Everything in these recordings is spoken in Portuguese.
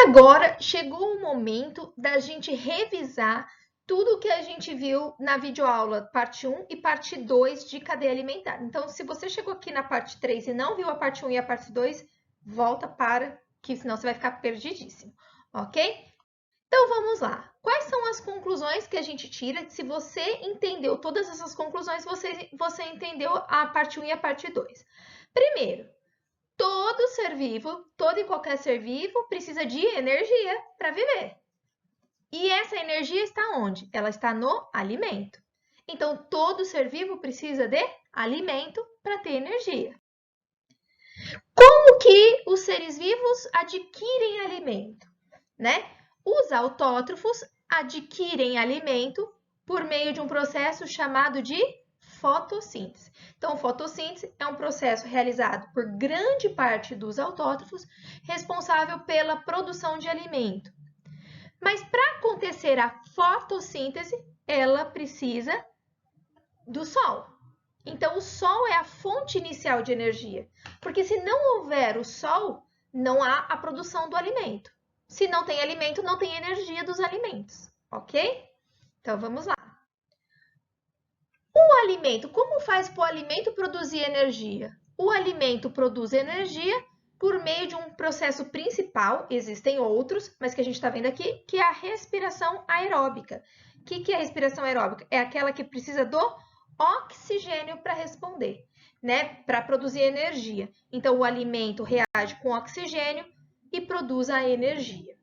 agora chegou o momento da gente revisar tudo que a gente viu na videoaula parte 1 e parte 2 de cadeia alimentar. Então, se você chegou aqui na parte 3 e não viu a parte 1 e a parte 2, volta para, que senão você vai ficar perdidíssimo, ok? Então, vamos lá. Quais são as conclusões que a gente tira? Se você entendeu todas essas conclusões, você entendeu a parte 1 e a parte 2. Primeiro, todo ser vivo, todo e qualquer ser vivo precisa de energia para viver. E essa energia está onde? Ela está no alimento. Então, todo ser vivo precisa de alimento para ter energia. Como que os seres vivos adquirem alimento, né? Os autótrofos adquirem alimento por meio de um processo chamado de fotossíntese. Então, fotossíntese é um processo realizado por grande parte dos autótrofos, responsável pela produção de alimento. Mas para acontecer a fotossíntese, ela precisa do sol. Então, o sol é a fonte inicial de energia, porque se não houver o sol, não há a produção do alimento. Se não tem alimento, não tem energia dos alimentos, ok? Então, vamos lá. O alimento, como faz para o alimento produzir energia? O alimento produz energia por meio de um processo principal, existem outros, mas que a gente está vendo aqui, que é a respiração aeróbica. O que é a respiração aeróbica? É aquela que precisa do oxigênio para responder, né? Para produzir energia. Então, o alimento reage com oxigênio e produz a energia.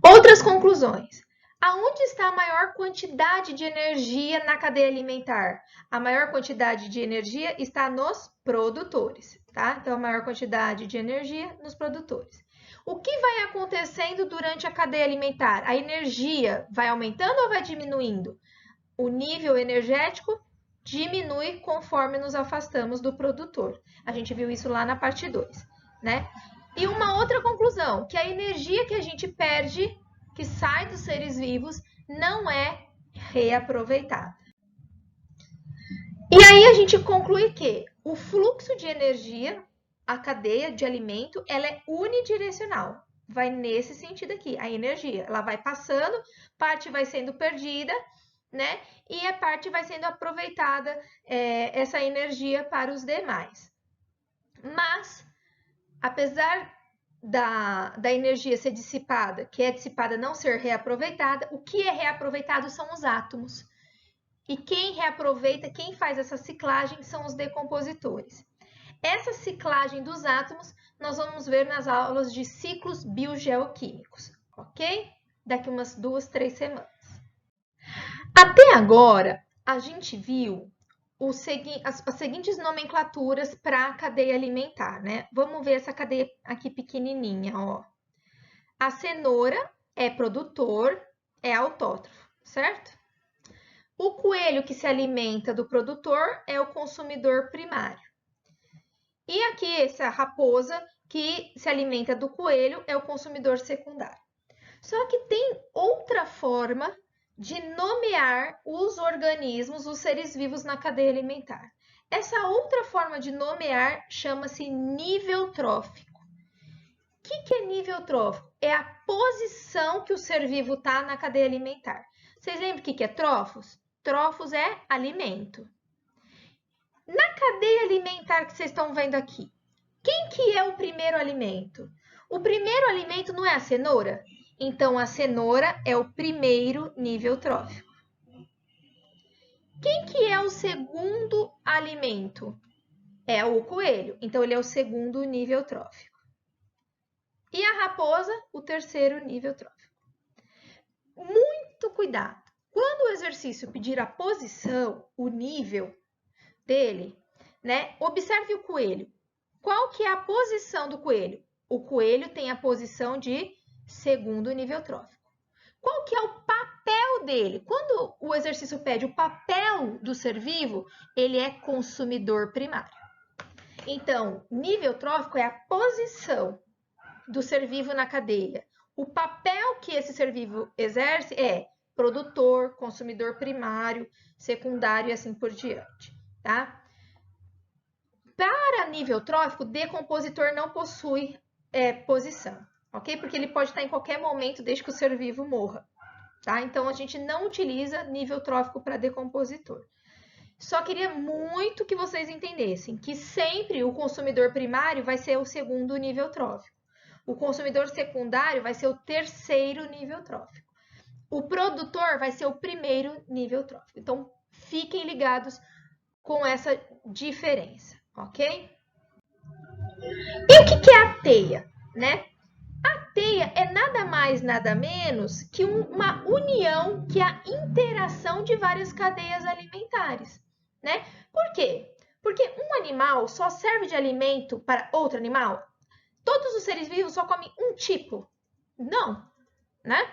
Outras conclusões. Aonde está a maior quantidade de energia na cadeia alimentar? A maior quantidade de energia está nos produtores, tá? Então, a maior quantidade de energia nos produtores. O que vai acontecendo durante a cadeia alimentar? A energia vai aumentando ou vai diminuindo? O nível energético diminui conforme nos afastamos do produtor. A gente viu isso lá na parte 2, né? E uma outra conclusão, que a energia que a gente perde, que sai dos seres vivos, não é reaproveitada. E aí a gente conclui que o fluxo de energia, a cadeia de alimento, ela é unidirecional. Vai nesse sentido aqui, a energia. Ela vai passando, parte vai sendo perdida, né? E a parte vai sendo aproveitada, essa energia para os demais. Mas, apesar da energia ser dissipada, que é dissipada não ser reaproveitada, o que é reaproveitado são os átomos. E quem reaproveita, quem faz essa ciclagem são os decompositores. Essa ciclagem dos átomos nós vamos ver nas aulas de ciclos biogeoquímicos, ok? Daqui umas 2, 3 semanas. Até agora, a gente viu as seguintes nomenclaturas para a cadeia alimentar, né? Vamos ver essa cadeia aqui pequenininha, ó. A cenoura é produtor, é autótrofo, certo? O coelho que se alimenta do produtor é o consumidor primário. E aqui essa raposa que se alimenta do coelho é o consumidor secundário. Só que tem outra forma de nomear os organismos, os seres vivos na cadeia alimentar. Essa outra forma de nomear chama-se nível trófico. O que é nível trófico? É a posição que o ser vivo está na cadeia alimentar. Vocês lembram o que é trófos? Trófos é alimento. Na cadeia alimentar que vocês estão vendo aqui, quem que é o primeiro alimento? O primeiro alimento não é a cenoura? Então, a cenoura é o primeiro nível trófico. Quem que é o segundo alimento? É o coelho. Então, ele é o segundo nível trófico. E a raposa, o terceiro nível trófico. Muito cuidado. Quando o exercício pedir a posição, o nível dele, né? Observe o coelho. Qual que é a posição do coelho? O coelho tem a posição de segundo nível trófico. Qual que é o papel dele? Quando o exercício pede o papel do ser vivo, ele é consumidor primário. Então, nível trófico é a posição do ser vivo na cadeia. O papel que esse ser vivo exerce é produtor, consumidor primário, secundário e assim por diante, tá? Para nível trófico, decompositor não possui posição. ok? Porque ele pode estar em qualquer momento desde que o ser vivo morra, tá? Então, a gente não utiliza nível trófico para decompositor. Só queria muito que vocês entendessem que sempre o consumidor primário vai ser o segundo nível trófico. O consumidor secundário vai ser o terceiro nível trófico. O produtor vai ser o primeiro nível trófico. Então, fiquem ligados com essa diferença, ok? E o que é a teia, né? A teia é nada mais, nada menos que uma união, que é a interação de várias cadeias alimentares, né? Por quê? Porque um animal só serve de alimento para outro animal? Todos os seres vivos só comem um tipo? Não, né?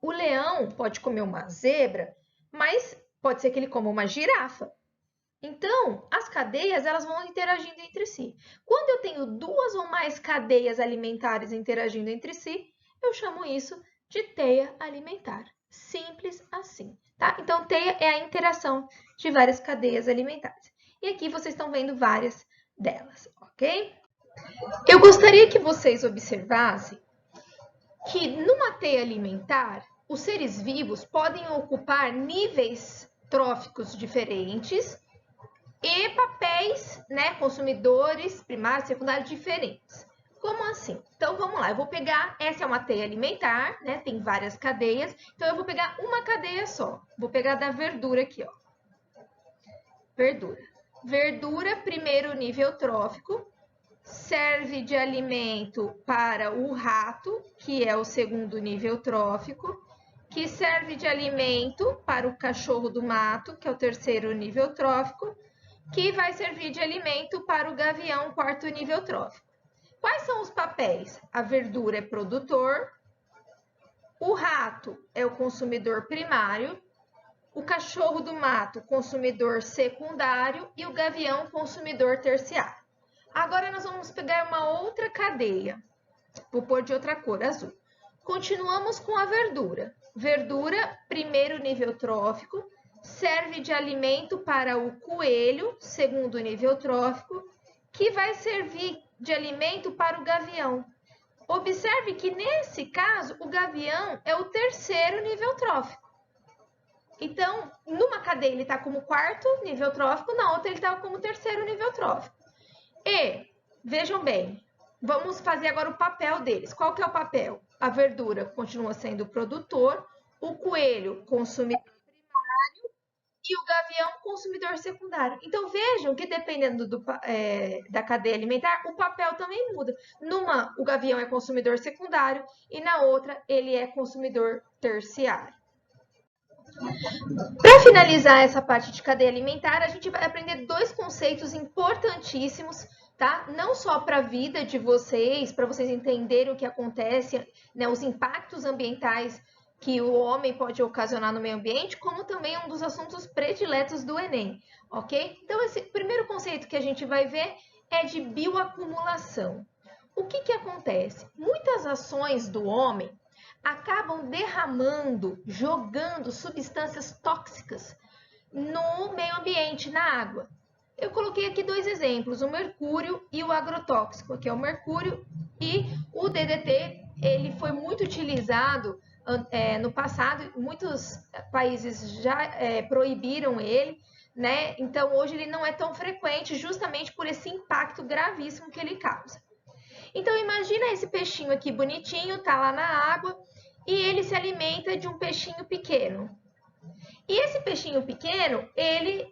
O leão pode comer uma zebra, mas pode ser que ele coma uma girafa. Então, as cadeias elas vão interagindo entre si. Quando eu tenho duas ou mais cadeias alimentares interagindo entre si, eu chamo isso de teia alimentar. Simples assim, tá? Então, teia é a interação de várias cadeias alimentares. E aqui vocês estão vendo várias delas, ok? Eu gostaria que vocês observassem que numa teia alimentar, os seres vivos podem ocupar níveis tróficos diferentes e papéis, né, consumidores primários, secundários diferentes. Como assim? Então vamos lá, eu vou pegar, essa é uma teia alimentar, né, tem várias cadeias, então eu vou pegar uma cadeia só. Vou pegar da verdura aqui, ó. Verdura. Verdura, primeiro nível trófico, serve de alimento para o rato, que é o segundo nível trófico, que serve de alimento para o cachorro do mato, que é o terceiro nível trófico, que vai servir de alimento para o gavião, quarto nível trófico. Quais são os papéis? A verdura é produtor, o rato é o consumidor primário, o cachorro do mato, consumidor secundário e o gavião, consumidor terciário. Agora nós vamos pegar uma outra cadeia. Vou pôr de outra cor, azul. Continuamos com a verdura. Verdura, primeiro nível trófico, serve de alimento para o coelho, segundo nível trófico, que vai servir de alimento para o gavião. Observe que nesse caso, o gavião é o terceiro nível trófico. Então, numa cadeia ele está como quarto nível trófico, na outra ele está como terceiro nível trófico. E, vejam bem, vamos fazer agora o papel deles. Qual que é o papel? A verdura continua sendo o produtor, o coelho, consumidor primário, e o gavião, consumidor secundário. Então, vejam que dependendo da cadeia alimentar, o papel também muda. Numa, o gavião é consumidor secundário e na outra, ele é consumidor terciário. Para finalizar essa parte de cadeia alimentar, a gente vai aprender dois conceitos importantíssimos, tá? Não só para a vida de vocês, para vocês entenderem o que acontece, né, os impactos ambientais que o homem pode ocasionar no meio ambiente, como também um dos assuntos prediletos do Enem, ok? Então, esse primeiro conceito que a gente vai ver é de bioacumulação. O que acontece? Muitas ações do homem acabam derramando, jogando substâncias tóxicas no meio ambiente, na água. Eu coloquei aqui dois exemplos, o mercúrio e o agrotóxico, que é o mercúrio e o DDT. Ele foi muito utilizado no passado, muitos países já proibiram ele, né? Então hoje ele não é tão frequente justamente por esse impacto gravíssimo que ele causa. Então imagina esse peixinho aqui bonitinho, tá lá na água, e ele se alimenta de um peixinho pequeno. E esse peixinho pequeno, ele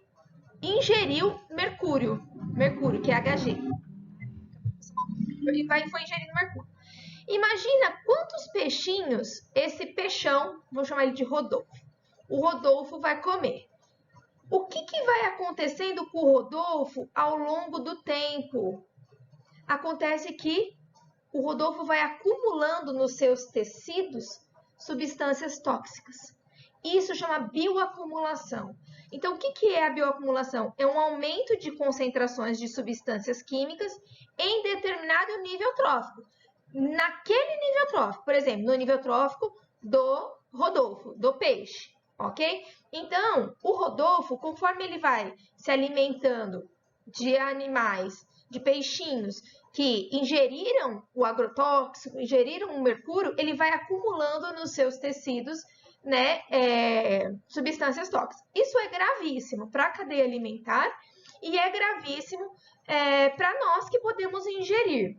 ingeriu mercúrio, que é Hg. E foi ingerindo mercúrio. Imagina quantos peixinhos esse peixão, vou chamar ele de Rodolfo, o Rodolfo vai comer. O que vai acontecendo com o Rodolfo ao longo do tempo? Acontece que o Rodolfo vai acumulando nos seus tecidos substâncias tóxicas. Isso chama bioacumulação. Então, o que é a bioacumulação? É um aumento de concentrações de substâncias químicas em determinado nível trófico. Naquele nível trófico, por exemplo, no nível trófico do Rodolfo, do peixe, ok? Então, o Rodolfo, conforme ele vai se alimentando de animais, de peixinhos, que ingeriram o agrotóxico, ingeriram o mercúrio, ele vai acumulando nos seus tecidos, né, substâncias tóxicas. Isso é gravíssimo para a cadeia alimentar e é gravíssimo para nós que podemos ingerir.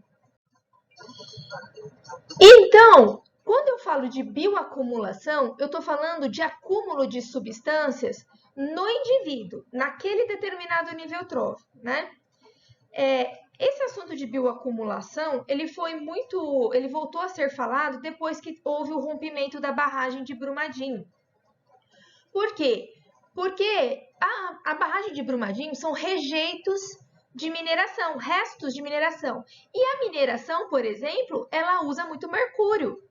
Então, quando eu falo de bioacumulação, eu estou falando de acúmulo de substâncias no indivíduo, naquele determinado nível trófico, né? Esse assunto de bioacumulação, ele voltou a ser falado depois que houve o rompimento da barragem de Brumadinho. Por quê? Porque a barragem de Brumadinho são rejeitos de mineração, restos de mineração. E a mineração, por exemplo, ela usa muito mercúrio.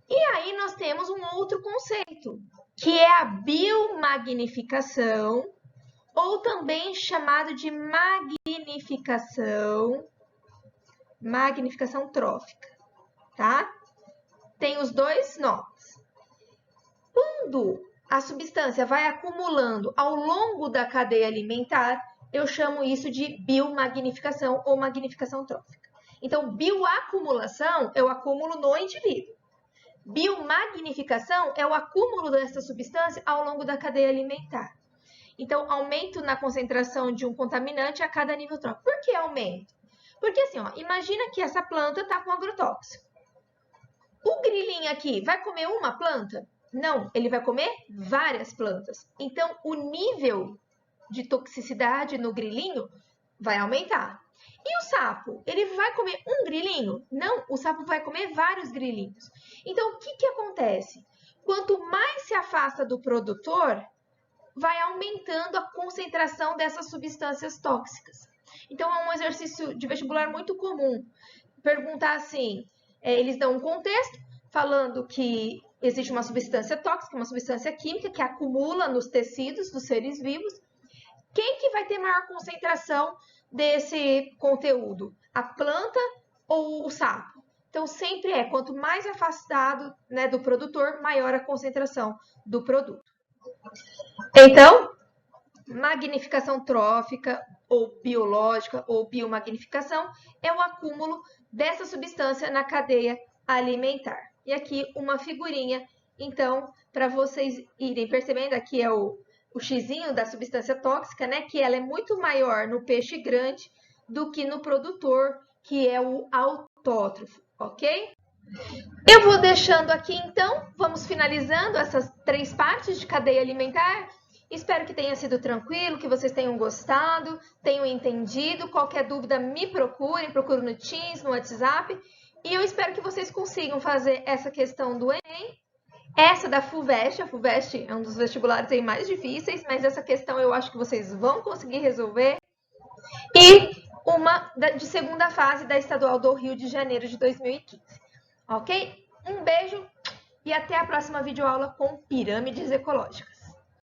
E aí nós temos um outro conceito, que é a biomagnificação, ou também chamado de magnificação trófica, tá? Tem os dois nomes. Quando a substância vai acumulando ao longo da cadeia alimentar, eu chamo isso de biomagnificação ou magnificação trófica. Então, bioacumulação é o acúmulo no indivíduo. Biomagnificação é o acúmulo dessa substância ao longo da cadeia alimentar. Então, aumento na concentração de um contaminante a cada nível trófico. Por que aumento? Porque assim, ó, imagina que essa planta está com agrotóxico. O grilinho aqui vai comer uma planta? Não, ele vai comer várias plantas. Então, o nível de toxicidade no grilinho vai aumentar. E o sapo? Ele vai comer um grilinho? Não, o sapo vai comer vários grilinhos. Então, o que acontece? Quanto mais se afasta do produtor, vai aumentando a concentração dessas substâncias tóxicas. Então, é um exercício de vestibular muito comum. Perguntar assim, eles dão um contexto, falando que existe uma substância tóxica, uma substância química que acumula nos tecidos dos seres vivos. Quem que vai ter maior concentração desse conteúdo? A planta ou o sapo? Então, sempre quanto mais afastado, né, do produtor, maior a concentração do produto. Então, magnificação trófica ou biológica ou biomagnificação é o acúmulo dessa substância na cadeia alimentar. E aqui uma figurinha, então, para vocês irem percebendo, aqui é o xizinho da substância tóxica, né? Que ela é muito maior no peixe grande do que no produtor, que é o autótrofo, ok? Eu vou deixando aqui, então, vamos finalizando essas 3 partes de cadeia alimentar. Espero que tenha sido tranquilo, que vocês tenham gostado, tenham entendido. Qualquer dúvida, me procurem, procuro no Teams, no WhatsApp. E eu espero que vocês consigam fazer essa questão do Enem. Essa da FUVEST, a FUVEST é um dos vestibulares aí mais difíceis, mas essa questão eu acho que vocês vão conseguir resolver. E uma de segunda fase da Estadual do Rio de Janeiro de 2015. Ok? Um beijo e até a próxima videoaula com pirâmides ecológicas.